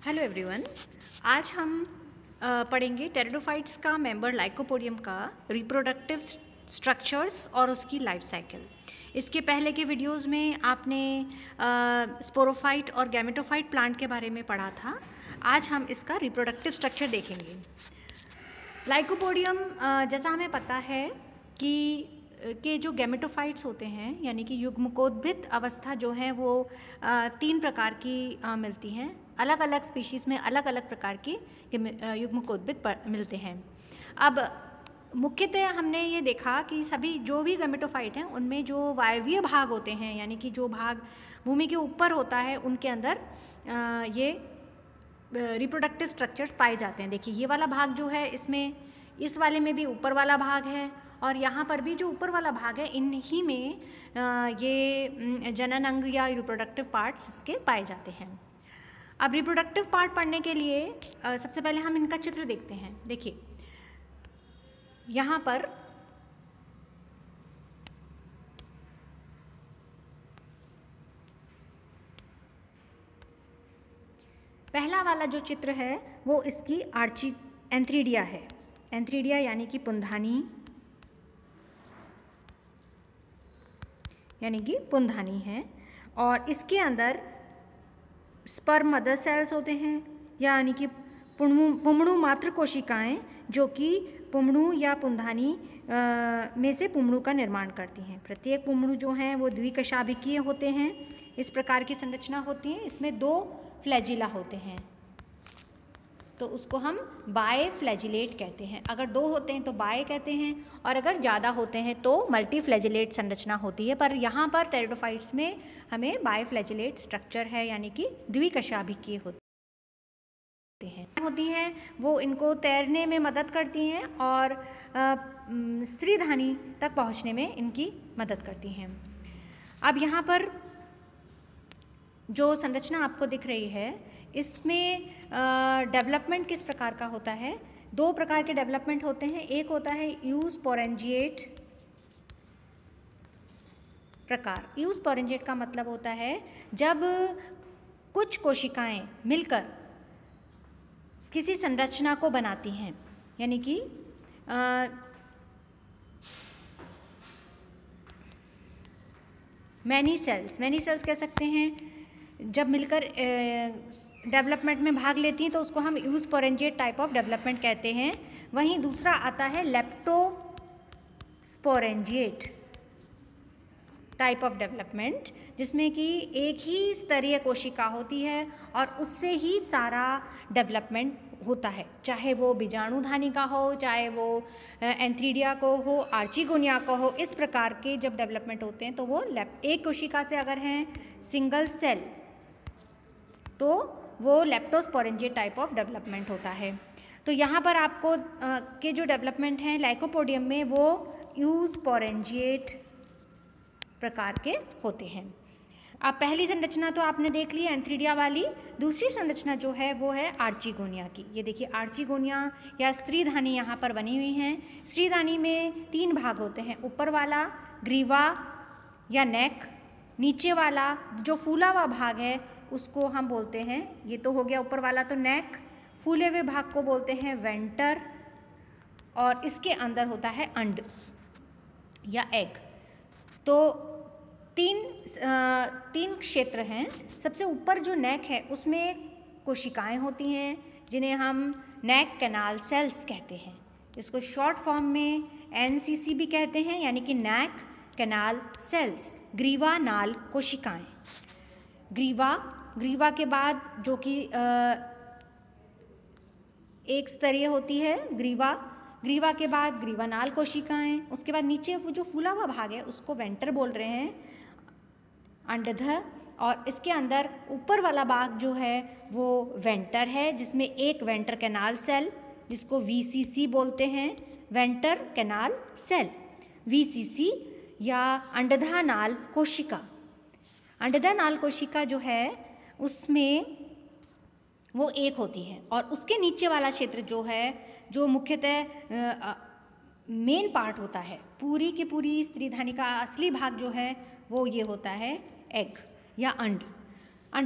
Hello everyone. आज हम पढ़ेंगे टेरिडोफाइट्स का मेंबर लाइकोपोडियम का रिप्रोडक्टिव स्ट्रक्चर्स और उसकी लाइफ साइकिल। इसके पहले के वीडियोस में आपने स्पोरोफाइट और गैमेटोफाइट प्लांट के बारे में पढ़ा था। आज हम इसका रिप्रोडक्टिव स्ट्रक्चर देखेंगे। लाइकोपोडियम जैसा हमें पता है कि जो गैमेटोफाइट्स होते हैं यानी कि युग्मकोद्भिद अवस्था जो है वो 3 प्रकार की मिलती हैं। अलग अलग स्पीशीज़ में अलग अलग प्रकार की युग्मकोद्भिद मिलते हैं। अब मुख्यतः हमने ये देखा कि सभी जो भी गैमेटोफाइट हैं उनमें जो वायवीय भाग होते हैं यानी कि जो भाग भूमि के ऊपर होता है उनके अंदर ये रिप्रोडक्टिव स्ट्रक्चर्स पाए जाते हैं। देखिए ये वाला भाग जो है इसमें इस वाले में भी ऊपर वाला भाग है और यहाँ पर भी जो ऊपर वाला भाग है इन्हीं में ये जनन अंग या रिप्रोडक्टिव पार्ट्स इसके पाए जाते हैं। अब रिप्रोडक्टिव पार्ट पढ़ने के लिए सबसे पहले हम इनका चित्र देखते हैं। देखिए यहाँ पर पहला वाला जो चित्र है वो इसकी आर्ची एंथ्रीडिया है। एंथ्रीडिया यानी कि पुंधानी है और इसके अंदर स्पर्म मदर सेल्स होते हैं यानी कि पुंमणु मात्र कोशिकाएं जो कि पुंमणु या पुंधानी में से पुंमणु का निर्माण करती हैं। प्रत्येक पुंमणु जो हैं वो द्विकशाभिकीय होते हैं। इस प्रकार की संरचना होती है। इसमें 2 फ्लैजिला होते हैं तो उसको हम बाय फ्लैजिलेट कहते हैं। अगर 2 होते हैं तो बाय कहते हैं और अगर ज़्यादा होते हैं तो मल्टी फ्लैजिलेट संरचना होती है। पर यहाँ पर टेरिडोफाइट्स में हमें बाय फ्लैजिलेट स्ट्रक्चर है यानी कि द्विकशाभिकीय होती हैं। वो इनको तैरने में मदद करती हैं और स्त्रीधानी तक पहुँचने में इनकी मदद करती हैं। अब यहाँ पर जो संरचना आपको दिख रही है इसमें डेवलपमेंट किस प्रकार का होता है। 2 प्रकार के डेवलपमेंट होते हैं। एक होता है यूस्पोरेंजिएट प्रकार। यूस्पोरेंजिएट का मतलब होता है जब कुछ कोशिकाएं मिलकर किसी संरचना को बनाती हैं यानी कि मैनी सेल्स कह सकते हैं। जब मिलकर डेवलपमेंट में भाग लेती हैं तो उसको हम यूस्पोरेंजिएट टाइप ऑफ डेवलपमेंट कहते हैं। वहीं दूसरा आता है लेप्टोस्पोरेंजिएट टाइप ऑफ डेवलपमेंट जिसमें कि एक ही स्तरीय कोशिका होती है और उससे ही सारा डेवलपमेंट होता है, चाहे वो बीजाणुधानी का हो, चाहे वो एंथ्रीडिया को हो, आर्चिगोनिया को हो। इस प्रकार के जब डेवलपमेंट होते हैं तो वो एक कोशिका से अगर हैं सिंगल सेल तो वो लेप्टोस्पोरेंजिएट टाइप ऑफ डेवलपमेंट होता है। तो यहाँ पर आपको के जो डेवलपमेंट हैं लाइकोपोडियम में वो यूस्पोरेंजिएट प्रकार के होते हैं। अब पहली संरचना तो आपने देख ली एंथ्रीडिया वाली। दूसरी संरचना जो है वो है आर्चिगोनिया की। ये देखिए आर्चिगोनिया या स्त्रीधानी यहाँ पर बनी हुई हैं। स्त्रीधानी में 3 भाग होते हैं। ऊपर वाला ग्रीवा या नेक, नीचे वाला जो फूला हुआ भाग है उसको हम बोलते हैं, ये तो हो गया ऊपर वाला तो नेक, फूले हुए भाग को बोलते हैं वेंटर और इसके अंदर होता है अंड या एग। तो 3 क्षेत्र हैं। सबसे ऊपर जो नेक है उसमें कोशिकाएं होती हैं जिन्हें हम नेक कैनाल सेल्स कहते हैं। इसको शॉर्ट फॉर्म में NCC भी कहते हैं यानी कि नेक कैनाल सेल्स, ग्रीवा नाल कोशिकाएं। ग्रीवा के बाद जो कि एक स्तरीय होती है ग्रीवा के बाद ग्रीवानाल कोशिकाएं। उसके बाद नीचे वो जो फूला हुआ भाग है उसको वेंटर बोल रहे हैं, अंडधर। और इसके अंदर ऊपर वाला भाग जो है वो वेंटर है जिसमें एक वेंटर कैनाल सेल जिसको VCC बोलते हैं, वेंटर कैनाल सेल VCC या अंडधा नाल कोशिका। अंडधा नाल कोशिका जो है उसमें वो एक होती है और उसके नीचे वाला क्षेत्र जो है जो मुख्यतः मेन पार्ट होता है, पूरी की पूरी स्त्रीधानी का असली भाग जो है वो ये होता है एग या अंड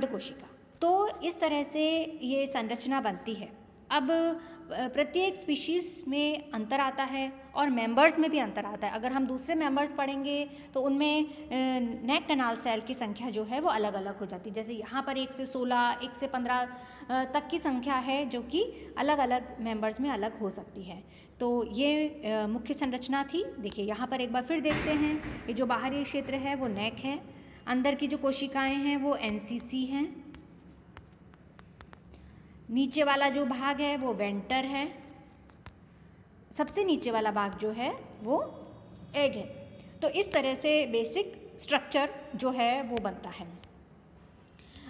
कोशिका। तो इस तरह से ये संरचना बनती है। अब प्रत्येक स्पीशीज़ में अंतर आता है और मेंबर्स में भी अंतर आता है। अगर हम दूसरे मेंबर्स पढ़ेंगे तो उनमें नेक कैनाल सेल की संख्या जो है वो अलग अलग हो जाती है। जैसे यहाँ पर 1 से 16, 1 से 15 तक की संख्या है, जो कि अलग अलग मेंबर्स में अलग हो सकती है। तो ये मुख्य संरचना थी। देखिए यहाँ पर एक बार फिर देखते हैं, ये जो बाहरी क्षेत्र है वो नेक है, अंदर की जो कोशिकाएँ हैं वो एनसीसी हैं, नीचे वाला जो भाग है वो वेंटर है, सबसे नीचे वाला भाग जो है वो एग है। तो इस तरह से बेसिक स्ट्रक्चर जो है वो बनता है।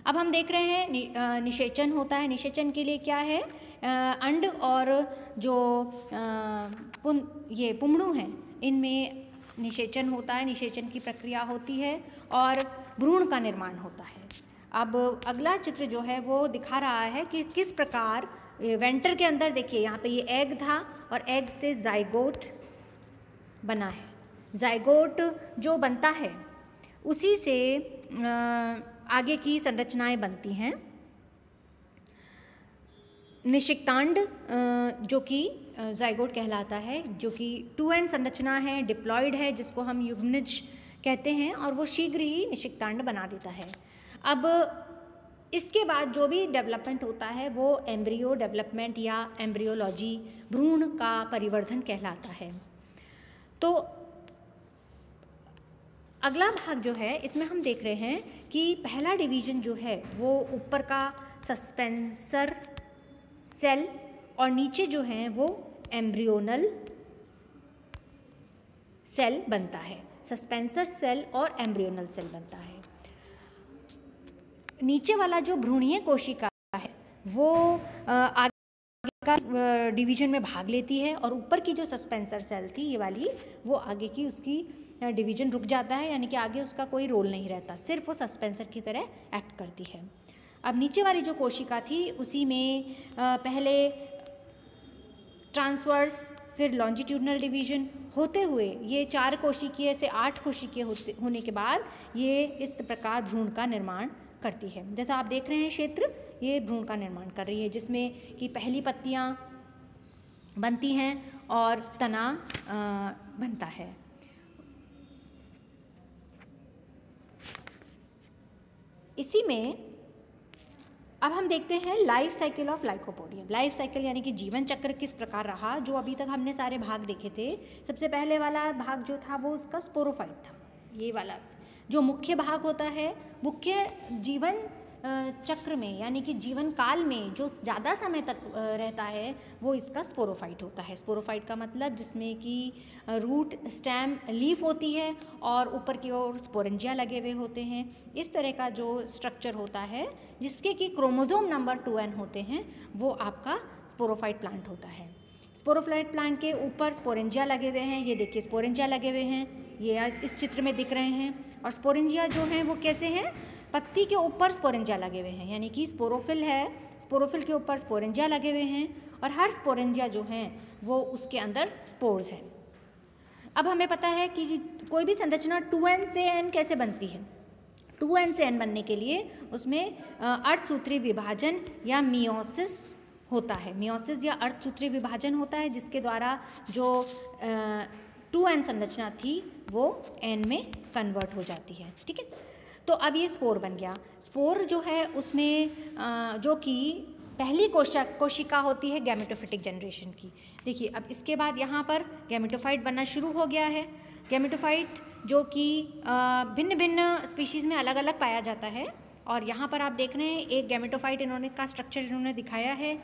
अब हम देख रहे हैं निषेचन होता है। निषेचन के लिए क्या है, अंड और जो ये पुंगड़ू हैं इनमें निषेचन होता है, निषेचन की प्रक्रिया होती है और भ्रूण का निर्माण होता है। अब अगला चित्र जो है वो दिखा रहा है कि किस प्रकार वेंटर के अंदर, देखिए यहाँ पे ये एग था और एग से जाइगोट बना है। जाइगोट जो बनता है उसी से आगे की संरचनाएं बनती हैं। निषिक्तांड जो कि जाइगोट कहलाता है, जो कि 2n संरचना है, डिप्लॉयड है, जिसको हम युग्मनज कहते हैं, और वो शीघ्र ही निषिक्तांड बना देता है। अब इसके बाद जो भी डेवलपमेंट होता है वो एम्ब्रियो डेवलपमेंट या एम्ब्रियोलॉजी, भ्रूण का परिवर्धन कहलाता है। तो अगला भाग जो है इसमें हम देख रहे हैं कि पहला डिवीजन जो है वो ऊपर का सस्पेंसर सेल और नीचे जो है वो एम्ब्रियोनल सेल बनता है। सस्पेंसर सेल और एम्ब्रियोनल सेल बनता है। नीचे वाला जो भ्रूणीय कोशिका है वो आगे का डिवीजन में भाग लेती है और ऊपर की जो सस्पेंसर सेल थी ये वाली, वो आगे की उसकी डिवीजन रुक जाता है, यानी कि आगे उसका कोई रोल नहीं रहता, सिर्फ वो सस्पेंसर की तरह एक्ट करती है। अब नीचे वाली जो कोशिका थी उसी में पहले ट्रांसवर्स फिर लॉन्जिट्यूडनल डिवीजन होते हुए ये 4 कोशिकीय से 8 कोशिकीय होने के बाद ये इस प्रकार भ्रूण का निर्माण करती है। जैसा आप देख रहे हैं क्षेत्र, ये भ्रूण का निर्माण कर रही है, जिसमें कि पहली पत्तियां बनती हैं और तना बनता है। इसी में अब हम देखते हैं life cycle of lycopodium. Life cycle यानी कि जीवन चक्र किस प्रकार रहा, जो अभी तक हमने सारे भाग देखे थे। सबसे पहले वाला भाग जो था वो उसका स्पोरोफाइट था। ये वाला जो मुख्य भाग होता है, मुख्य जीवन चक्र में यानी कि जीवन काल में जो ज़्यादा समय तक रहता है वो इसका स्पोरोफाइट होता है। स्पोरोफाइट का मतलब जिसमें कि रूट, स्टेम, लीफ होती है और ऊपर की ओर स्पोरेंजिया लगे हुए होते हैं। इस तरह का जो स्ट्रक्चर होता है जिसके कि क्रोमोसोम नंबर 2n होते हैं, वो आपका स्पोरोफाइट प्लांट होता है। स्पोरोफाइट प्लांट के ऊपर स्पोरेंजिया लगे हुए हैं। ये देखिए स्पोरेंजिया लगे हुए हैं, ये इस चित्र में दिख रहे हैं। और स्पोरेंजिया जो हैं वो कैसे हैं, पत्ती के ऊपर स्पोरेंजिया लगे हुए हैं, यानी कि स्पोरोफिल है, स्पोरोफिल के ऊपर स्पोरेंजिया लगे हुए हैं और हर स्पोरेंजिया जो हैं वो उसके अंदर स्पोर्स हैं। अब हमें पता है कि कोई भी संरचना 2n से n कैसे बनती है। 2n से n बनने के लिए उसमें अर्धसूत्री विभाजन या मियोसिस होता है। मियोसिस या अर्धसूत्री विभाजन होता है, जिसके द्वारा जो 2n संरचना थी वो n में कन्वर्ट हो जाती है। ठीक है, तो अब ये स्पोर बन गया। स्पोर जो है उसमें जो कि पहली कोशिका होती है गैमेटोफिटिक जनरेशन की। देखिए अब इसके बाद यहाँ पर गैमेटोफाइट बनना शुरू हो गया है। गैमेटोफाइट जो कि भिन्न भिन्न स्पीशीज़ में अलग अलग पाया जाता है। और यहाँ पर आप देख रहे हैं एक गैमेटोफाइट इन्होंने का स्ट्रक्चर इन्होंने दिखाया है।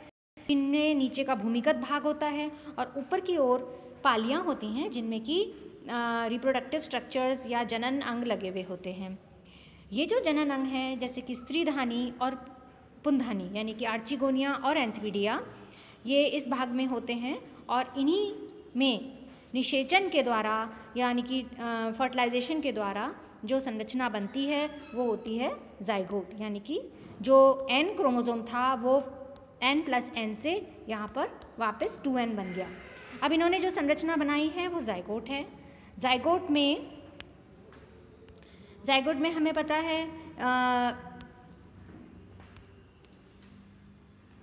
इनमें नीचे का भूमिगत भाग होता है और ऊपर की ओर पालियाँ होती हैं जिनमें कि रिप्रोडक्टिव स्ट्रक्चर्स या जनन अंग लगे हुए होते हैं। ये जो जनन अंग हैं जैसे कि स्त्रीधानी और पुंधानी यानी कि आर्चिगोनिया और एंथीडिया, ये इस भाग में होते हैं और इन्हीं में निषेचन के द्वारा यानी कि फर्टिलाइजेशन के द्वारा जो संरचना बनती है वो होती है जाइगोट, यानी कि जो n क्रोमोसोम था वो n+n से यहाँ पर वापस 2n बन गया। अब इन्होंने जो संरचना बनाई है वो जाइगोट है। जाइगोट में हमें पता है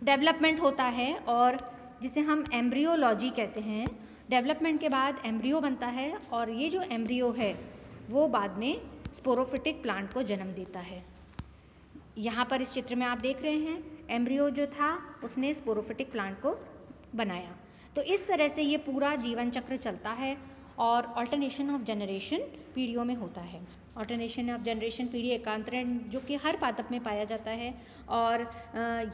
डेवलपमेंट होता है और जिसे हम एम्ब्रियोलॉजी कहते हैं। डेवलपमेंट के बाद एम्ब्रियो बनता है और ये जो एम्ब्रियो है वो बाद में स्पोरोफिटिक प्लांट को जन्म देता है। यहाँ पर इस चित्र में आप देख रहे हैं एम्ब्रियो जो था उसने स्पोरोफिटिक प्लांट को बनाया। तो इस तरह से ये पूरा जीवन चक्र चलता है और ऑल्टरनेशन ऑफ जनरेशन पीढ़ियों में होता है। ऑल्टरनेशन ऑफ जनरेशन पीढ़ी एकांतरण जो कि हर पादप में पाया जाता है और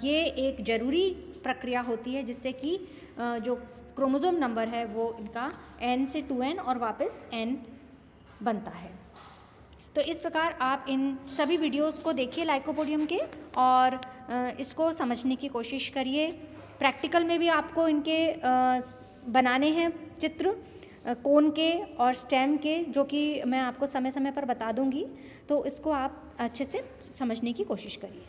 ये एक ज़रूरी प्रक्रिया होती है जिससे कि जो क्रोमोसोम नंबर है वो इनका n से 2n और वापस n बनता है। तो इस प्रकार आप इन सभी वीडियोस को देखिए लाइकोपोडियम के और इसको समझने की कोशिश करिए। प्रैक्टिकल में भी आपको इनके बनाने हैं चित्र कोन के और स्टेम के, जो कि मैं आपको समय समय पर बता दूंगी, तो इसको आप अच्छे से समझने की कोशिश करिए।